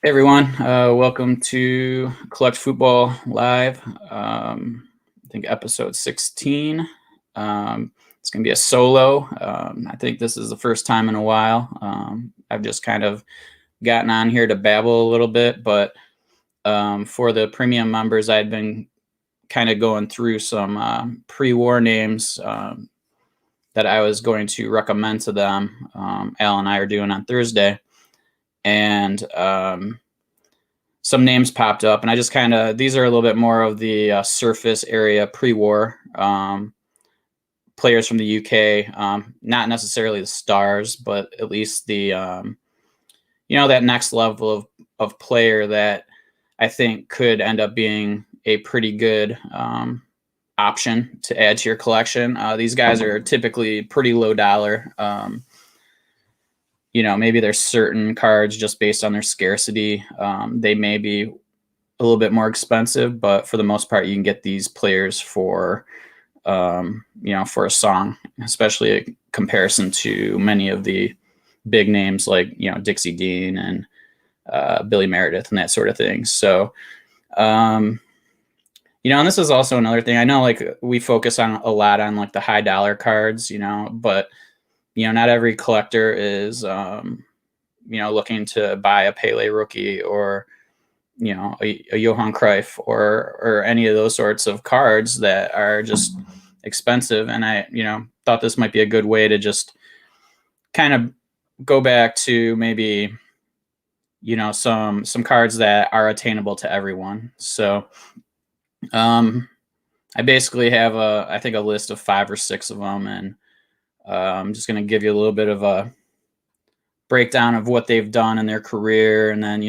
Hey everyone, welcome to Collect Football Live. I think episode 16. It's going to be a solo. I think this is the first time in a while. I've just kind of gotten on here to babble a little bit, but for the premium members, I'd been kind of going through some pre-war names that I was going to recommend to them. Al and I are doing on Thursday. And some names popped up, and I just kind of, these are a little bit more of the surface area pre-war players from the UK, not necessarily the stars, but at least the that next level of player that I think could end up being a pretty good option to add to your collection. These guys are typically pretty low dollar. Maybe there's certain cards just based on their scarcity. They may be a little bit more expensive, but for the most part, you can get these players for, for a song, especially in comparison to many of the big names like, Dixie Dean and Billy Meredith and that sort of thing. So, and this is also another thing. I know, like, we focus on a lot on like the high dollar cards, but not every collector is, looking to buy a Pele rookie or, a Johan Cruyff or any of those sorts of cards that are just expensive. And I, thought this might be a good way to just kind of go back to maybe, some cards that are attainable to everyone. So, I basically have I think a list of 5 or 6 of them, and I'm just going to give you a little bit of a breakdown of what they've done in their career, and then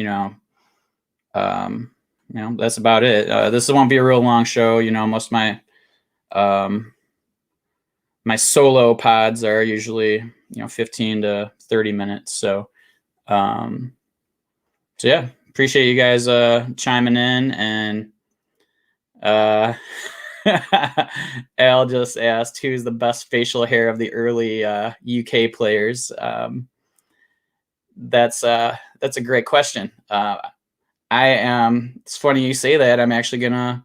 that's about it. This won't be a real long show. Most of my my solo pods are usually 15 to 30 minutes. So yeah, appreciate you guys chiming in. And Al just asked who's the best facial hair of the early UK players. That's a great question. It's funny you say that. I'm actually gonna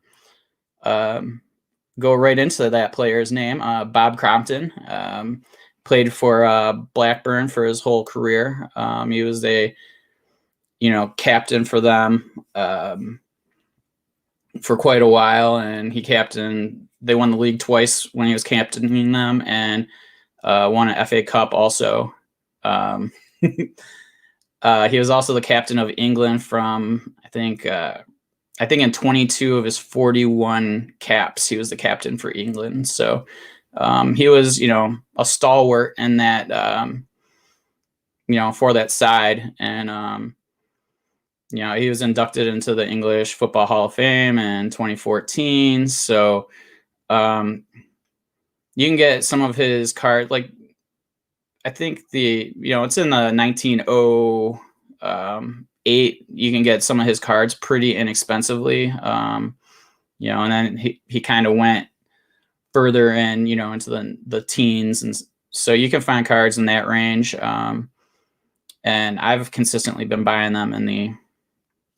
go right into that player's name. Bob Crompton played for Blackburn for his whole career. He was a captain for them for quite a while, and they won the league twice when he was captaining them, and won an FA Cup also. He was also the captain of England from, I think in 22 of his 41 caps, he was the captain for England. So he was, a stalwart in that, for that side. And, he was inducted into the English Football Hall of Fame in 2014. So you can get some of his cards, like, I think it's in the 1908. You can get some of his cards pretty inexpensively. And then he kind of went further in, into the teens. And so you can find cards in that range. And I've consistently been buying them in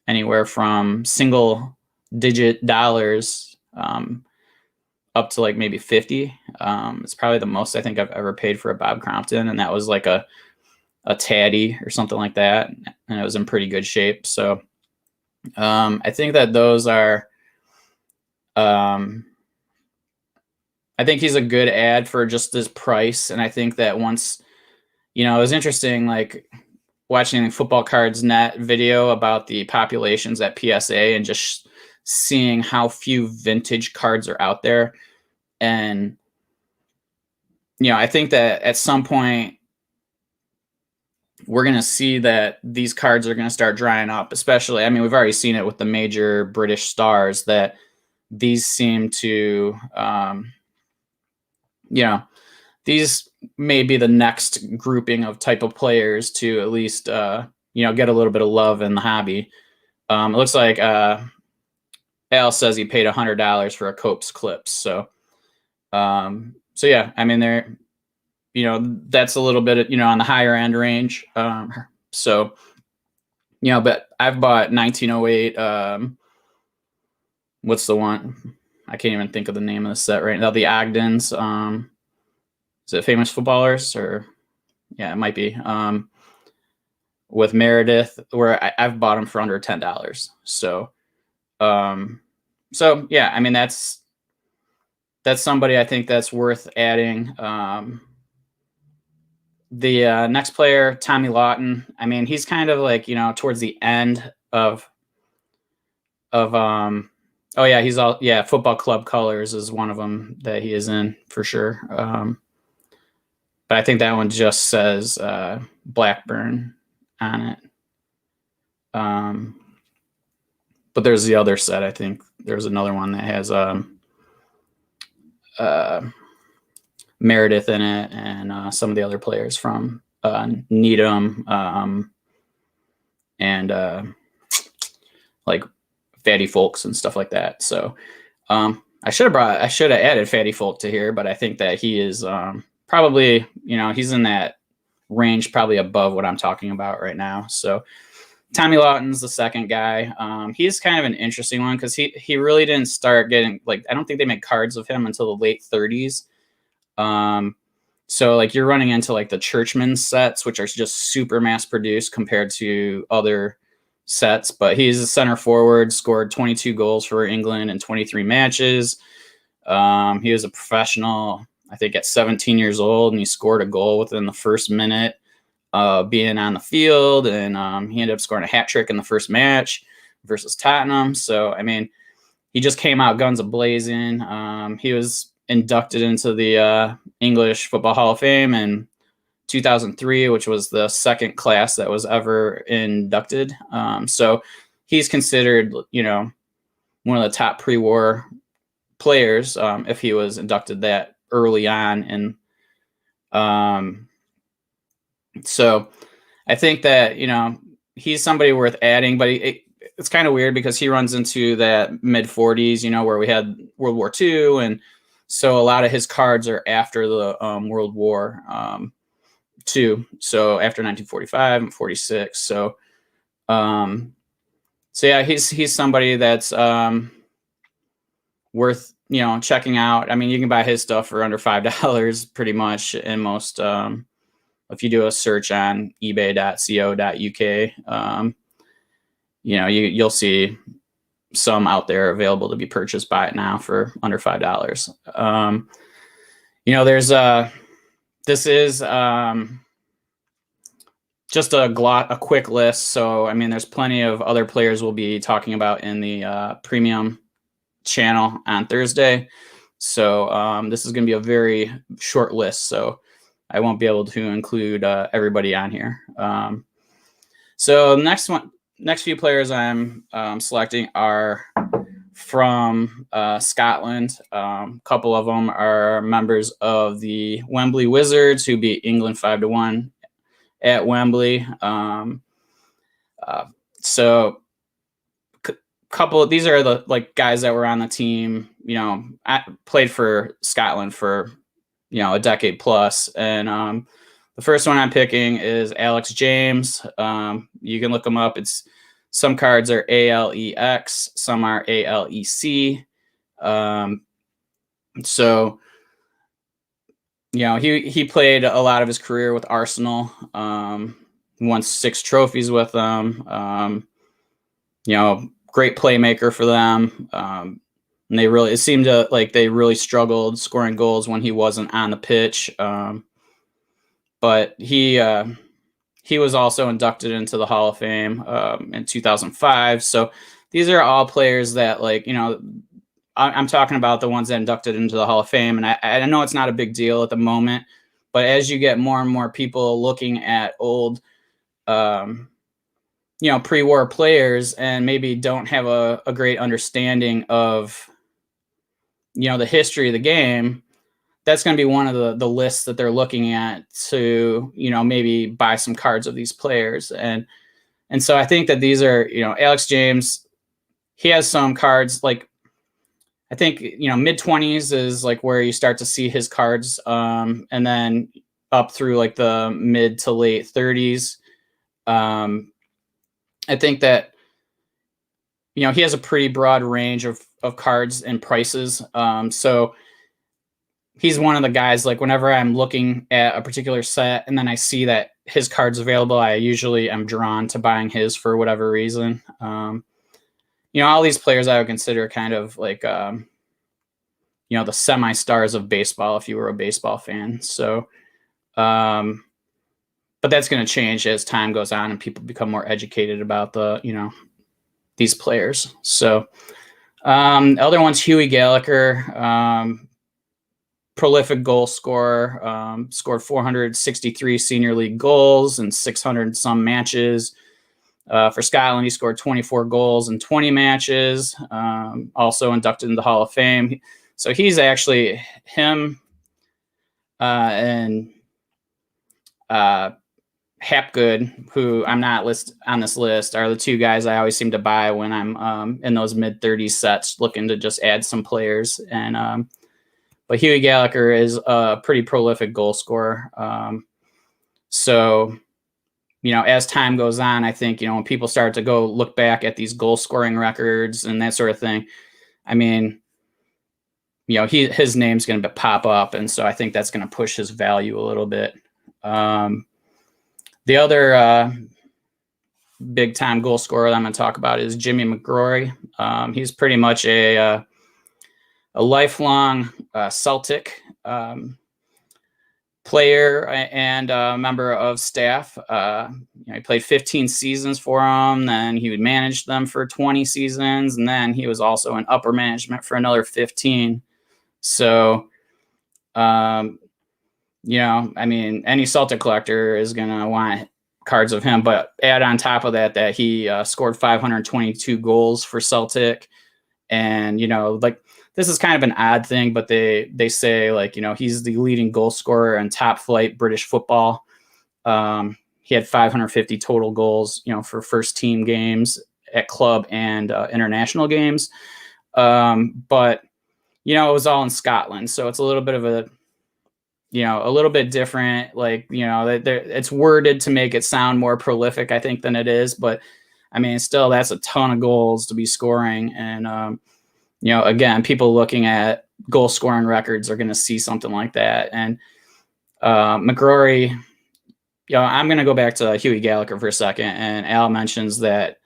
anywhere from single digit dollars, up to like maybe 50. It's probably the most I think I've ever paid for a Bob Crompton, and that was like a Taddy or something like that, and it was in pretty good shape. So I think that those are, I think he's a good ad for just this price. And I think that once, it was interesting, like watching Football Cards Net video about the populations at PSA and just seeing how few vintage cards are out there. And, I think that at some point we're going to see that these cards are going to start drying up, especially, I mean, we've already seen it with the major British stars, that these seem to, these may be the next grouping of type of players to at least, get a little bit of love in the hobby. It looks like Al says he paid $100 for a Cope's Clips. So yeah, I mean, they're, that's a little bit, on the higher end range. So But I've bought 1908. What's the one? I can't even think of the name of the set right now. The Ogdens. Is it Famous Footballers? Or yeah, it might be. With Meredith, where I've bought them for under $10. So yeah, I mean that's somebody I think that's worth adding. The next player, Tommy Lawton. I mean, he's kind of like, towards the end of oh yeah, he's all, yeah, Football Club Colors is one of them that he is in for sure. But I think that one just says Blackburn on it. But there's the other set. I think there's another one that has Meredith in it, and some of the other players from Needham, and like Fatty Folks and stuff like that. So I should have added Fatty Folk to here, but I think that he is probably, he's in that range, probably above what I'm talking about right now. So Tommy Lawton's the second guy. He's kind of an interesting one because he really didn't start getting, like, I don't think they made cards of him until the late 30s. So like you're running into like the Churchman sets, which are just super mass produced compared to other sets. But he's a center forward, scored 22 goals for England in 23 matches. He was a professional, I think, at 17 years old, and he scored a goal within the first minute being on the field, and he ended up scoring a hat trick in the first match versus Tottenham. So I mean, he just came out guns a-blazing. He was inducted into the English Football Hall of Fame in 2003, which was the second class that was ever inducted. So he's considered, one of the top pre-war players if he was inducted that early on. And so I think that, he's somebody worth adding, but it's kind of weird because he runs into that mid 40s, where we had World War II. And so a lot of his cards are after the World War II. So after 1945 and 46. So yeah, he's somebody that's worth, checking out. I mean, you can buy his stuff for under $5 pretty much in most, if you do a search on ebay.co.uk, you'll see some out there available to be purchased by it now for under $5. There's this is just a quick list. So, I mean, there's plenty of other players we'll be talking about in the premium channel on Thursday. So this is going to be a very short list. So I won't be able to include everybody on here. So the next few players I'm selecting are from Scotland. A couple of them are members of the Wembley Wizards, who beat England 5-1 at Wembley. So couple of these are the guys that were on the team, played for Scotland for a decade plus. And the first one I'm picking is Alex James. You can look him up. It's some cards are ALEX, some are ALEC. So he played a lot of his career with Arsenal. Won 6 trophies with them. Great playmaker for them. And it seemed like they really struggled scoring goals when he wasn't on the pitch. But he was also inducted into the Hall of Fame in 2005. So these are all players that, I'm talking about the ones that inducted into the Hall of Fame. And I know it's not a big deal at the moment, but as you get more and more people looking at old, pre-war players and maybe don't have a great understanding of, the history of the game, that's going to be one of the lists that they're looking at to, maybe buy some cards of these players. And so I think that these are, Alex James, he has some cards, I think, mid-20s is where you start to see his cards. And then up through the mid to late 30s. I think that, you know, he has a pretty broad range of cards and prices. So he's one of the guys, like whenever I'm looking at a particular set and then I see that his card's available, I usually am drawn to buying his for whatever reason. You know, all these players I would consider kind of like, you know, the semi-stars of baseball if you were a baseball fan. So, but that's going to change as time goes on and people become more educated about the, you know, these players. So, the other one's Huey Gallacher, prolific goal scorer, scored 463 senior league goals in 600 some matches. For Scotland, he scored 24 goals in 20 matches, also inducted in the Hall of Fame. So he's actually him and Hapgood, who I'm not on this list, are the two guys I always seem to buy when I'm in those mid-30s sets looking to just add some players. And but Huey Gallacher is a pretty prolific goal scorer. So, you know, as time goes on, I think, you know, when people start to go look back at these goal scoring records and that sort of thing, I mean, you know, his name's going to pop up. And so I think that's going to push his value a little bit. The other big time goal scorer that I'm going to talk about is Jimmy Mcgrory. He's pretty much a lifelong Celtic player and a member of staff. You know, he played 15 seasons for them. Then he would manage them for 20 seasons. And then he was also in upper management for another 15. So, you know, I mean, any Celtic collector is going to want cards of him, but add on top of that, that he scored 522 goals for Celtic. And, you know, like, this is kind of an odd thing, but they say, like, you know, he's the leading goal scorer in top flight British football. He had 550 total goals, you know, for first team games at club and international games. But, you know, it was all in Scotland. So it's a little bit of a, you know, a little bit different. Like, you know, it's worded to make it sound more prolific, I think, than it is. But I mean, still, that's a ton of goals to be scoring. And, you know, again, people looking at goal scoring records are going to see something like that. And Mcgrory, you know, I'm going to go back to Huey Gallacher for a second. And Al mentions that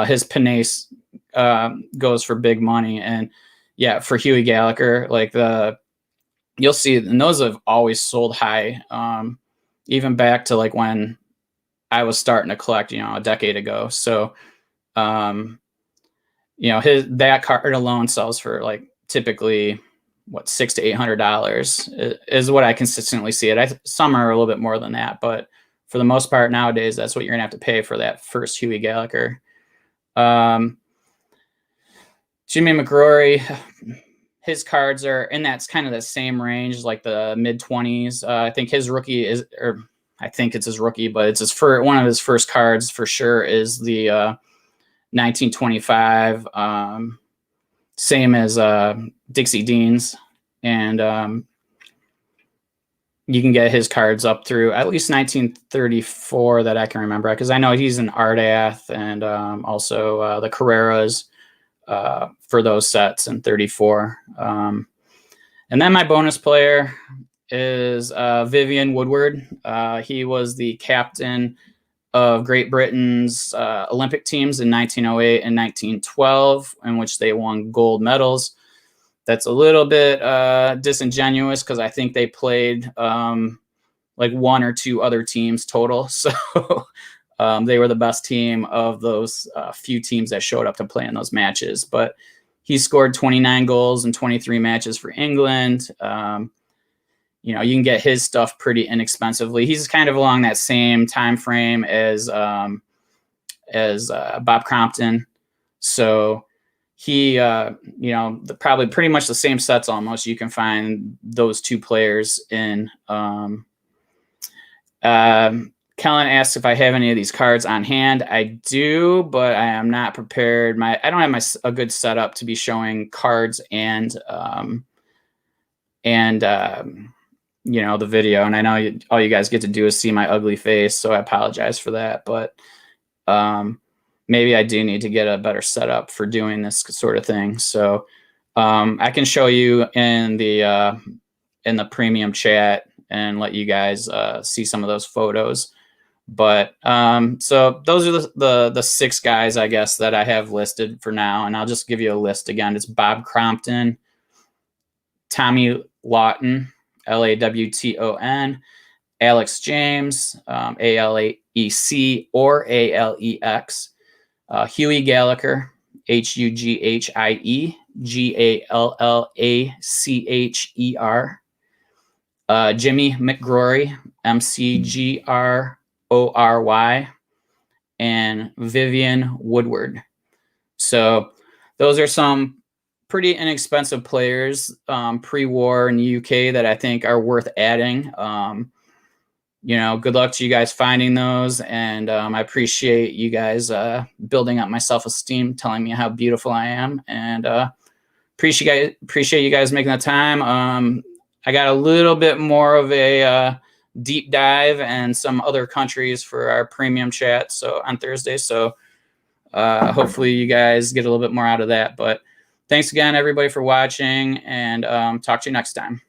his Penace goes for big money. And yeah, for Huey Gallacher, like you'll see, and those have always sold high, even back to like when I was starting to collect, you know, a decade ago. So, you know, that card alone sells for like typically what, $600 to $800 is what I consistently see it. Some are a little bit more than that, but for the most part nowadays, that's what you're gonna have to pay for that first Huey Gallacher. Jimmy Mcgrory, his cards are in that's kind of the same range, like the mid 20s. I think his rookie is, or I think it's his rookie, but it's one of his first cards for sure is the 1925, same as Dixie Dean's, and you can get his cards up through at least 1934 that I can remember, because I know he's an Ardath and also the Carreras for those sets in 34. And then my bonus player is Vivian Woodward. He was the captain of Great Britain's Olympic teams in 1908 and 1912, in which they won gold medals. That's a little bit disingenuous, because I think they played like one or two other teams total. So they were the best team of those few teams that showed up to play in those matches. But he scored 29 goals in 23 matches for England. You know, you can get his stuff pretty inexpensively. He's kind of along that same time frame as Bob Crompton. So he, you know, probably pretty much the same sets almost. You can find those two players in. Kellen asks if I have any of these cards on hand. I do, but I am not prepared. I don't have a good setup to be showing cards and you know, the video. And I know all you guys get to do is see my ugly face, so I apologize for that. But maybe I do need to get a better setup for doing this sort of thing. So I can show you in the premium chat and let you guys see some of those photos. But so those are the 6 guys, I guess, that I have listed for now. And I'll just give you a list again. It's Bob Crompton, Tommy Lawton, Lawton, Alex James, Alec or Alex, Huey Gallacher, Hughie Gallacher, Jimmy Mcgrory, Mcgrory, and Vivian Woodward. So those are some pretty inexpensive players pre-war in the UK that I think are worth adding. You know, good luck to you guys finding those, and I appreciate you guys building up my self-esteem, telling me how beautiful I am, and appreciate you guys making the time. I got a little bit more of a deep dive and some other countries for our premium chat on Thursday, so hopefully you guys get a little bit more out of that. But thanks again, everybody, for watching, and talk to you next time.